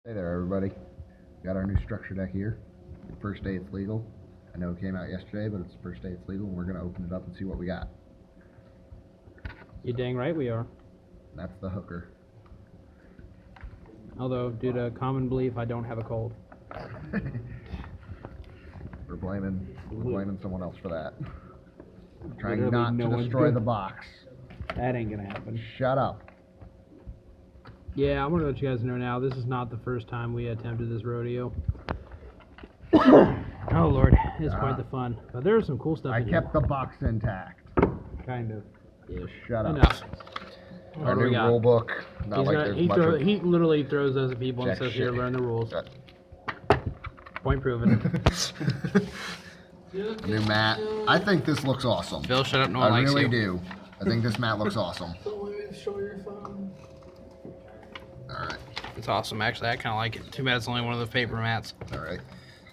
Hey there, everybody. Got our new structure deck here. First day it's legal. I know it came out yesterday, but it's the first day it's legal, and we're going to open it up and see what we got. You dang right we are. That's the hooker. Although, due to common belief, I don't have a cold. We're blaming someone else for that. Trying Literally not to destroy the box. That ain't gonna happen. Shut up. Yeah, I'm gonna let you guys know now, this is not the first time we attempted this rodeo. Oh lord, it's quite the fun. But there's some cool stuff I in kept the box intact. Kind of. Ish. Shut up. Enough. Our new rule book. Not like there's much of... He literally throws those at people and says, here, learn the rules. Point proven. New mat. I think this looks awesome. Phil, shut up, no one I likes you. really do. I think this mat looks awesome. Show your phone. Alright. It's awesome, actually. I kind of like it. Too bad it's only one of the paper mats. Alright.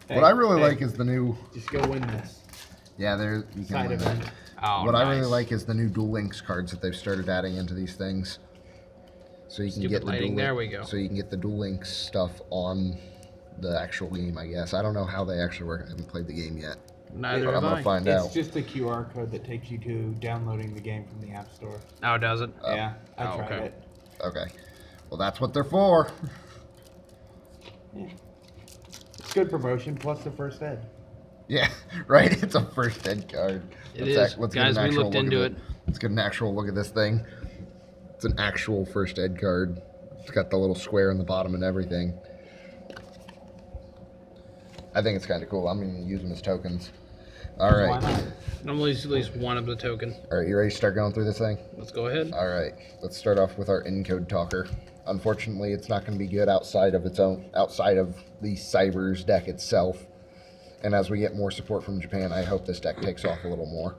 What I really like is the new... Just go win this. Yeah, there you can Side win event. that. Oh, What nice. I really like is the new Duel Links cards that they've started adding into these things. So you can get the lighting. Duel There we go. So you can get the Duel Links stuff on the actual game, I guess. I don't know how they actually work. I haven't played the game yet. Neither But I'm have gonna I. find It's out. just a QR code that takes you to downloading the game from the App Store. Oh, does it? Yeah, I Oh, tried okay. it. Okay. Well, that's what they're for. Yeah. It's good promotion, plus the first ed. Yeah, right? It's a first ed card. It is. Guys, we looked into it. Let's get an actual look at this thing. It's an actual first ed card. It's got the little square in the bottom and everything. I think it's kind of cool. I'm going to use them as tokens. All Why right. not? Normally it's at least one of the token. All right, you ready to start going through this thing? Let's go ahead. All right, let's start off with our encode talker. Unfortunately, it's not going to be good outside of the Cyberse deck itself. And as we get more support from Japan, I hope this deck takes off a little more.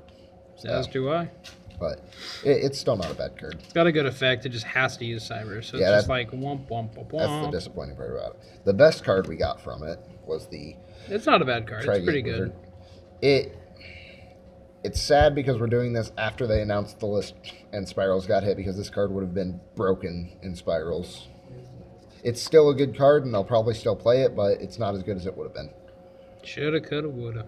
As do I. But it's still not a bad card. It's got a good effect. It just has to use Cyber. So Yeah, it's just like womp, womp, womp, That's the womp. disappointing part about it. The best card we got from it was the It's not a bad card. It's Tri-Gate pretty good. Wizard. It's sad because we're doing this after they announced the list and Spirals got hit, because this card would have been broken in Spirals. It's still a good card, and they'll probably still play it, but it's not as good as it would have been. Shoulda, coulda, woulda.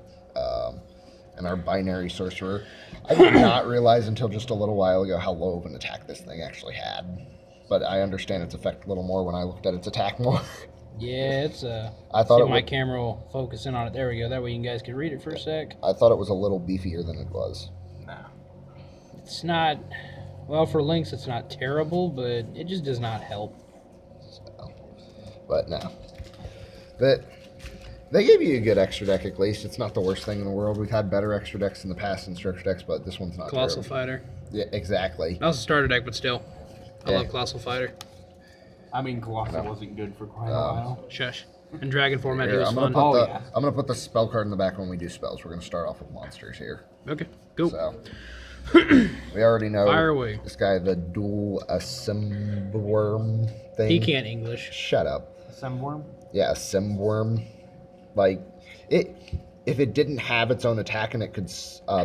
And our binary sorcerer. I did not realize until just a little while ago how low of an attack this thing actually had. But I understand its effect a little more when I looked at its attack more. Yeah, it's I thought see it if my would, camera will focus in on it. There we go. That way you guys can read it for a sec. I thought it was a little beefier than it was. Nah. It's not, well, for links it's not terrible, but it just does not help. So, but no. They gave you a good extra deck at least. It's not the worst thing in the world. We've had better extra decks in the past in structure decks, but this one's not Colossal terrible. Fighter. Yeah, exactly. That was a starter deck, but still. I Yeah. love Colossal Fighter. I mean, Colossal wasn't good for quite a while. Shush. And Dragon format, Here, it was I'm gonna fun. put yeah. I'm gonna put the spell card in the back when we do spells. We're gonna start off with monsters here. Okay, go. So we already know Fire away. this guy, the dual Assembworm thing. He can't English. Shut up. Semworm? Yeah, Assembworm. Like it. If it didn't have its own attack and it could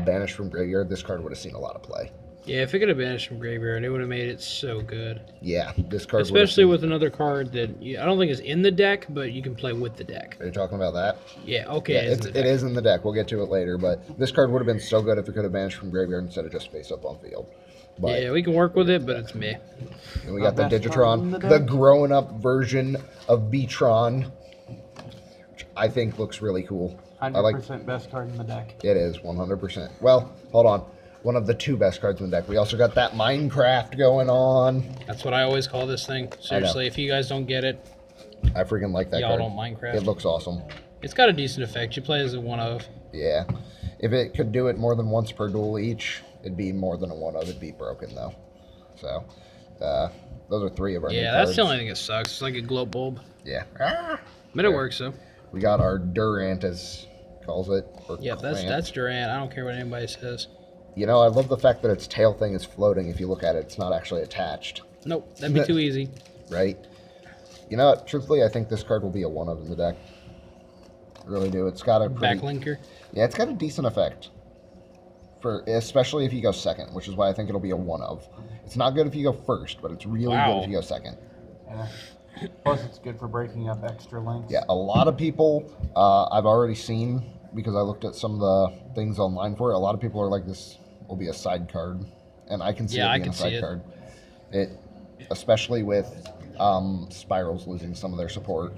banish from graveyard, this card would have seen a lot of play. Yeah, if it could have banished from graveyard, it would have made it so good. Yeah, this card. Especially with another card that I don't think is in the deck, but you can play with the deck. Are you talking about that? Yeah, okay. Yeah, it is in the it deck. is in the deck. We'll get to it later, but this card would have been so good if it could have banished from graveyard instead of just face up on field. But Yeah, we can work with it, but it's meh. and we got the best card in Digitron, the the deck? grown up version of Beatron, which I think looks really cool. I 100% like best card in the deck. it is 100%. Well, hold on. One of the two best cards in the deck. We also got that Minecraft going on. That's what I always call this thing. Seriously, if you guys don't get it, I freaking like that y'all card. don't Minecraft. It looks awesome. It's got a decent effect. You play as a one of. Yeah. If it could do it more than once per duel each, it'd be more than a one of. It'd be broken though. So, those are three of our new Yeah, that's cards. the only thing that sucks. It's like a glow bulb. Yeah. Ah! But it works, though. We got our Durant, as calls it. Or Yep, Clamp. that's Durant. I don't care what anybody says. You know, I love the fact that its tail thing is floating. If you look at it, it's not actually attached, Nope, that'd be too easy. right? You know what? Truthfully, I think this card will be a one of in the deck. I really do. It's got a pretty... Backlinker. Yeah, it's got a decent effect. Especially if you go second, which is why I think it'll be a one of. It's not good if you go first, but it's really good if you go second. Yeah. Plus, it's good for breaking up extra links. Yeah, a lot of people I've already seen, because I looked at some of the things online for it. A lot of people are like, this will be a side card, and I can see Yeah, it I being can a see side it. card. It, especially with Spirals losing some of their support,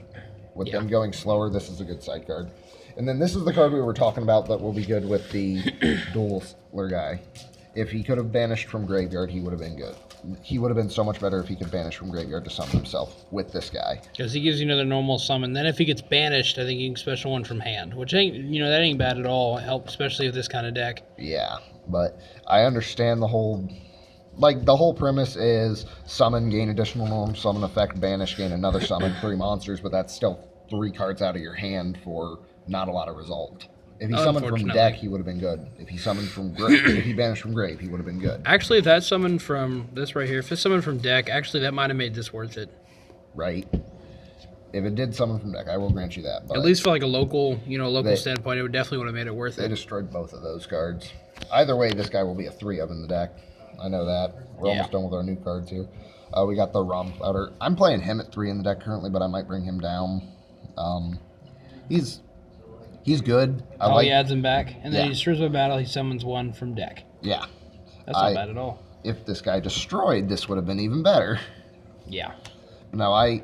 with them going slower, this is a good side card. And then this is the card we were talking about that will be good with the dueler guy. If he could have banished from graveyard, he would have been good. He would have been so much better if he could banish from graveyard to summon himself with this guy. Because he gives you another normal summon. Then if he gets banished, I think you can special one from hand, which ain't, that ain't bad at all. It helps, especially with this kind of deck. Yeah, but I understand the whole, the whole premise is summon, gain additional normal summon effect, banish, gain another summon, 3 monsters, but that's still 3 cards out of your hand for not a lot of result. If he summoned from deck, he would have been good. If he summoned from grave, if he banished from grave, he would have been good. Actually, if that summoned from this right here, if it's summoned from deck, actually that might have made this worth it. Right. If it did summon from deck, I will grant you that. But at least for like a local, standpoint, it would definitely would have made it worth they it. destroyed both of those cards. Either way, this guy will be a 3 of in the deck. I know that. We're almost done with our new cards here. We got the Rom Flouter. I'm playing him at 3 in the deck currently, but I might bring him down. He's good. He adds him back, and then he destroys a battle. He summons 1 from deck. Yeah, that's not bad at all. If this guy destroyed, this would have been even better. Yeah. Now I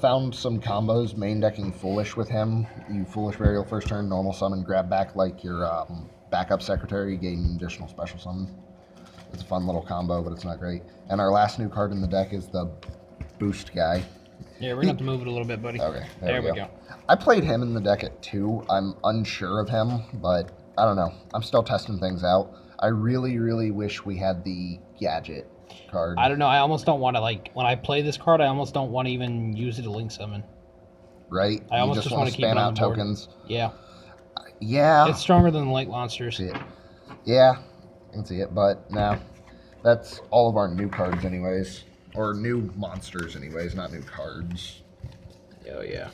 found some combos main decking Foolish with him. You Foolish Burial first turn, normal summon, grab back like your backup secretary, gain additional special summon. It's a fun little combo, but it's not great. And our last new card in the deck is the Boost guy. Yeah, we're going to have to move it a little bit, buddy. Okay, there we go. I played him in the deck at 2. I'm unsure of him, but I don't know. I'm still testing things out. I really, really wish we had the Gadget card. I don't know. I almost don't want to, when I play this card, I almost don't want to even use it to link summon. Right? I almost just want to keep it on the board. Tokens. Yeah. Yeah. It's stronger than the link monsters. See it. Yeah, I can see it, but no. That's all of our new cards anyways. Or new monsters anyways, not new cards. Oh, yeah.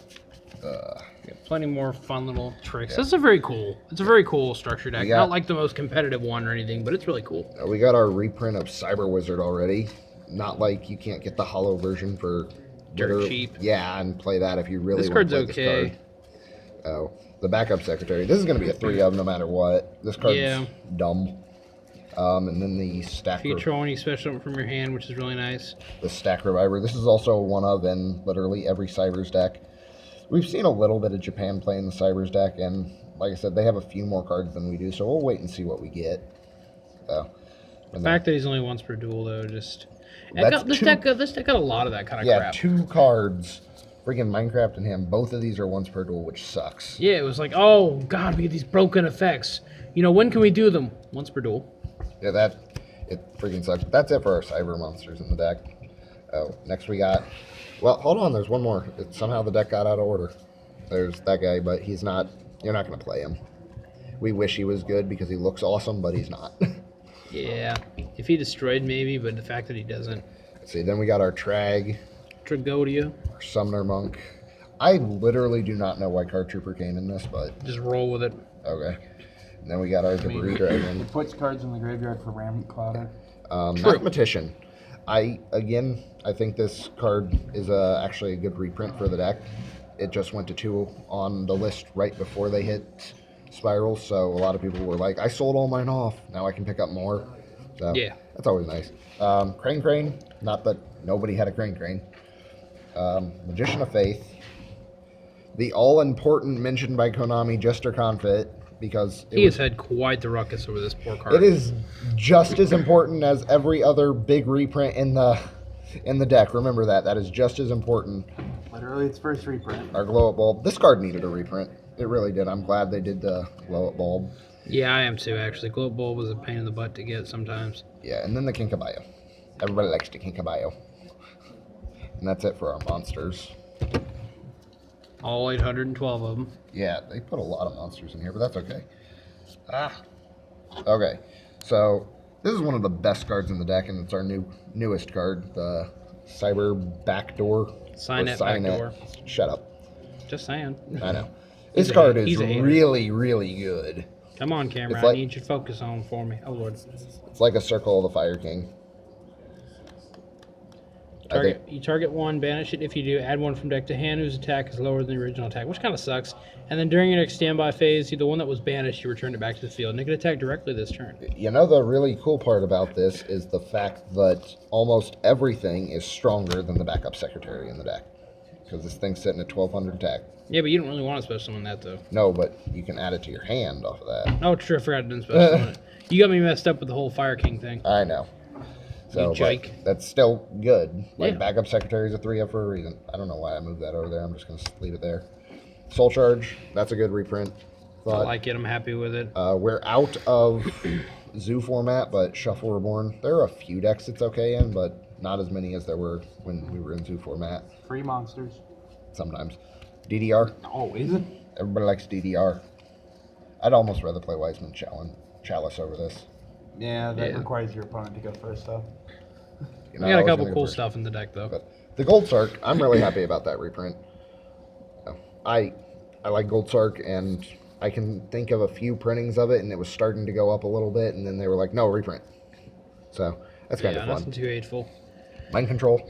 We got plenty more fun little tricks. Yeah. This is very cool. It's a very cool structure deck. Not like the most competitive one or anything, but it's really cool. We got our reprint of Cyber Wizard already. Not like you can't get the hollow version for dirt cheap. Yeah, and play that if you really this want card's to play okay. this card. Oh, the backup secretary. This is going to be a 3 of no matter what. This card's dumb. And then the stack. Feature any special from your hand, which is really nice. The stack reviver. This is also one of in literally every Cyberse deck. We've seen a little bit of Japan playing the Cyberse deck, and like I said, they have a few more cards than we do, so we'll wait and see what we get. The fact that he's only once per duel, though, just this deck got a lot of that kind of crap. Yeah, 2 cards. Freaking Minecraft and him. Both of these are once per duel, which sucks. Yeah, it was like, oh god, we get these broken effects. When can we do them? Once per duel. Yeah, it freaking sucks. That's it for our cyber monsters in the deck. Oh, next we got... Well, hold on, there's one more. Somehow the deck got out of order. There's that guy, but he's not... You're not going to play him. We wish he was good because he looks awesome, but he's not. Yeah, if he destroyed maybe, but the fact that he doesn't. Let's see, then we got our Tragodia. Our Summoner Monk. I literally do not know why Card Trooper came in this, but... Just roll with it. Okay. And then we got our Debris Dragon. It puts cards in the graveyard for Rampant Clouder. Mathematician. I think this card is actually a good reprint for the deck. It just went to 2 on the list right before they hit Spirals, so a lot of people were like, I sold all mine off. Now I can pick up more. So yeah, that's always nice. Crane. Not that nobody had a Crane. Magician of Faith. The all-important mentioned by Konami, Jester Confit, because he has had quite the ruckus over this poor card. It is just as important as every other big reprint in the deck. Remember that. That is just as important. Literally, its first reprint. Our Glow Up Bulb. This card needed a reprint. It really did. I'm glad they did the Glow Up Bulb. Yeah, I am too, actually. Glow Up Bulb was a pain in the butt to get sometimes. Yeah, and then the Kinkabayo. Everybody likes the Kinkabayo. And that's it for our monsters. All 812 of them. Yeah, they put a lot of monsters in here, but that's okay. Okay, so this is one of the best cards in the deck, and it's our newest card, the Cyber Backdoor. Signet Backdoor. Shut up. Just saying. I know. This card is really, really good. Come on, camera. I need you to focus on for me. Oh, Lord. It's like a Circle of the Fire King. You target one, banish it. If you do, add one from deck to hand whose attack is lower than the original attack, which kind of sucks. And then during your next standby phase, the one that was banished, you return it back to the field, and it can attack directly this turn. You know, the really cool part about this is the fact that almost everything is stronger than the backup secretary in the deck. Because this thing's sitting at 1200 attack. Yeah, but you don't really want to special summon that, though. No, but you can add it to your hand off of that. Oh, true. I forgot to do special summon it. You got me messed up with the whole Fire King thing. I know. So, You jake. that's still good. Like, Yeah. backup secretary is a 3-up for a reason. I don't know why I moved that over there. I'm just going to leave it there. Soul Charge, that's a good reprint. I like it. I'm happy with it. We're out of Zoo format, but Shuffle Reborn. There are a few decks it's okay in, but not as many as there were when we were in Zoo format. Free monsters. Sometimes. DDR. Always. Everybody likes DDR. I'd almost rather play Wiseman Chalice over this. Yeah, that Yeah. requires your opponent to go first, though. You We know, got I a was couple gonna go cool first. stuff in the deck, though. But the Gold Sark, I'm really happy about that reprint. I like Gold Sark, and I can think of a few printings of it, and it was starting to go up a little bit, and then they were like, no, reprint. So that's kind Yeah, of fun. nothing too hateful. Mind Control.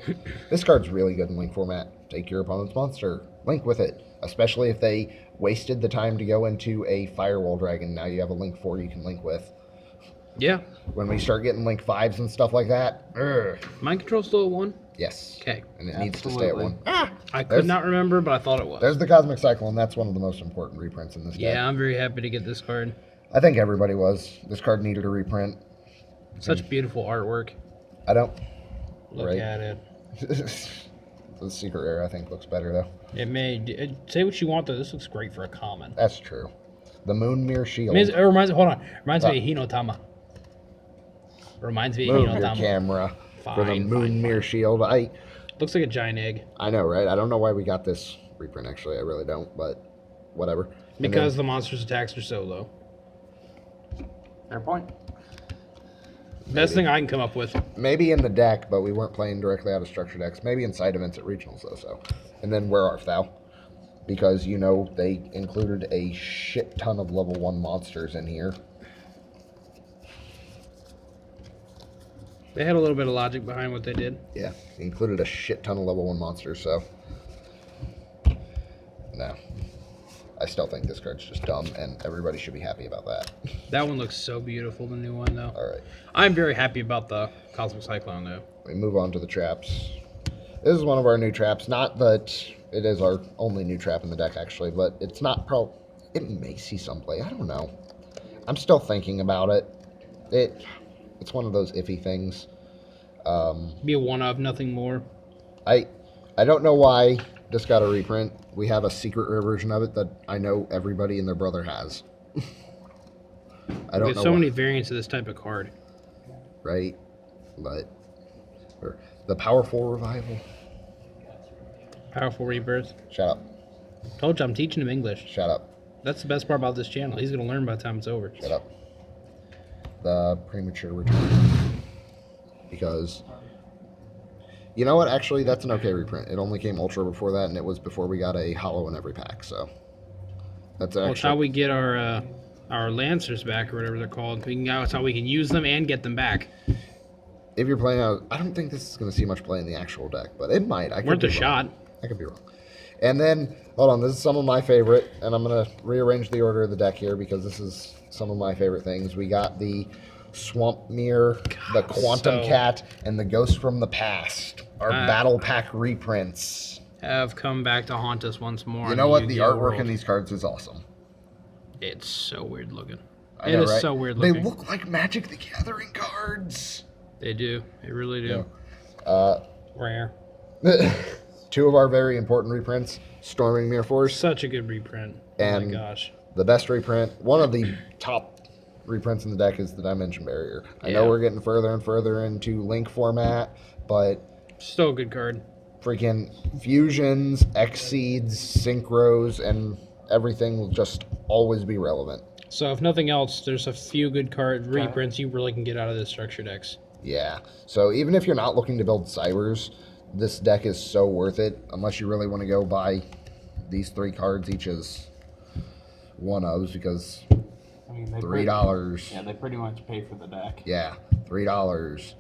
This card's really good in Link format. Take your opponent's monster, Link with it. Especially if they wasted the time to go into a Firewall Dragon. Now you have a Link 4 you can link with. Yeah. When we start getting Link 5s and stuff like that, Mind Control still at 1? yes. Okay. And it needs to stay at Absolutely. 1. I could There's- not remember, but I thought it was. There's the Cosmic Cyclone. That's one of the most important reprints in this deck. Yeah, I'm very happy to get this card. I think everybody was. This card needed a reprint. Such beautiful artwork. I don't. Look Right. at it. The Secret Rare, I think, looks better, though. It may say what you want, though. This looks great for a common. That's true. The Moonmere Shield. It reminds me of Hinotama. Reminds me of Move your Hinotama. camera for the Fine, Moonmere fine. Shield. Looks like a giant egg. I know, right? I don't know why we got this reprint, actually. I really don't, but whatever. And Because then the monster's attacks are so low. Fair point. Best thing I can come up with. maybe in the deck, but we weren't playing directly out of structure decks. Maybe in side events at regionals, though. So, and then Where Art Thou? Because, you know, they included a shit ton of level 1 monsters in here. They had a little bit of logic behind what they did. Yeah, they included a shit ton of level 1 monsters, so. No. I still think this card's just dumb, and everybody should be happy about that. That one looks so beautiful, the new one, though. Alright, I'm very happy about the Cosmic Cyclone, though. we move on to the traps. This is one of our new traps. Not that it is our only new trap in the deck, actually, but it's not it may see some play. I don't know. I'm still thinking about it. It's one of those iffy things. Be a one of, nothing more. I don't know why this got a reprint. We have a secret rare version of it that I know everybody and their brother has. I don't There's know so why, many variants of this type of card. right? But or the Powerful Revival. Powerful Rebirth. Shut up. Told you, I'm teaching him English. Shut up. That's the best part about this channel. He's going to learn by the time it's over. Shut up. The Premature Return. Because you know what? Actually, that's an okay reprint. It only came Ultra before that, and it was before we got a Hollow in every pack. So that's Well, actually it's how we get our Lancers back, or whatever they're called. That's how we can use them and get them back. if you're playing out. I don't think this is going to see much play in the actual deck, but it might. I could Worth be a wrong. shot. I could be wrong. And then, hold on, this is some of my favorite, and I'm going to rearrange the order of the deck here because this is some of my favorite things. We got the Swamp Mirror, the Quantum Cat, and the Ghost from the Past. Our Battle Pack reprints. Have come back to haunt us once more. You know what? The Yu-Gi-Oh artwork world. in these cards is awesome. It's so weird looking. I It know, is right? so weird They looking. look like Magic the Gathering cards. They do. They really do. Rare. Two of our very important reprints, Storming Mirror Force. Such a good reprint. Oh And my gosh. the best reprint, one of the top reprints in the deck is the Dimension Barrier. I know Yeah. we're getting further and further into Link format, but Still a good card. freaking fusions, Exceeds, Synchros, and everything will just always be relevant. So if nothing else, there's a few good card reprints you really can get out of the structure decks. Yeah. So even if you're not looking to build Cybers, this deck is so worth it, unless you really want to go buy these 3 cards each as one ofs, because I mean, they $3. Yeah, they pretty much pay for the deck. Yeah, $3.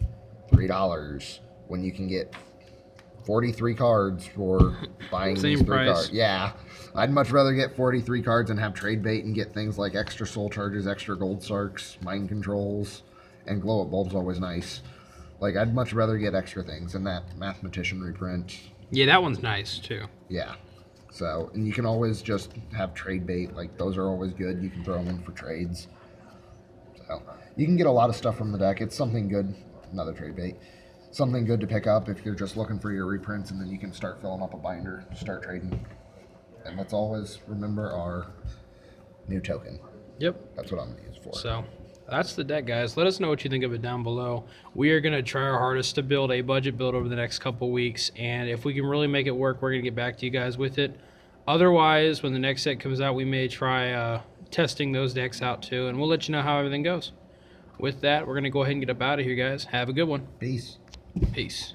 $3 when you can get 43 cards for buying Same these 3 price. cards. Yeah. I'd much rather get 43 cards and have trade bait and get things like extra soul charges, extra gold sarks, mind controls, and glow up bulbs always nice. Like, I'd much rather get extra things, and that mathematician reprint. Yeah, that one's nice too. Yeah. So, and you can always just have trade bait. Like, those are always good. You can throw them in for trades. So, you can get a lot of stuff from the deck. It's something good. Another trade bait. Something good to pick up if you're just looking for your reprints, and then you can start filling up a binder, start trading. And let's always remember our new token. Yep. That's what I'm going to use for. So that's the deck, guys. Let us know what you think of it down below. We are going to try our hardest to build a budget build over the next couple weeks, and if we can really make it work, we're going to get back to you guys with it. Otherwise, when the next set comes out, we may try testing those decks out too, and we'll let you know how everything goes. With that, we're going to go ahead and get up out of here, guys. Have a good one. Peace. Peace.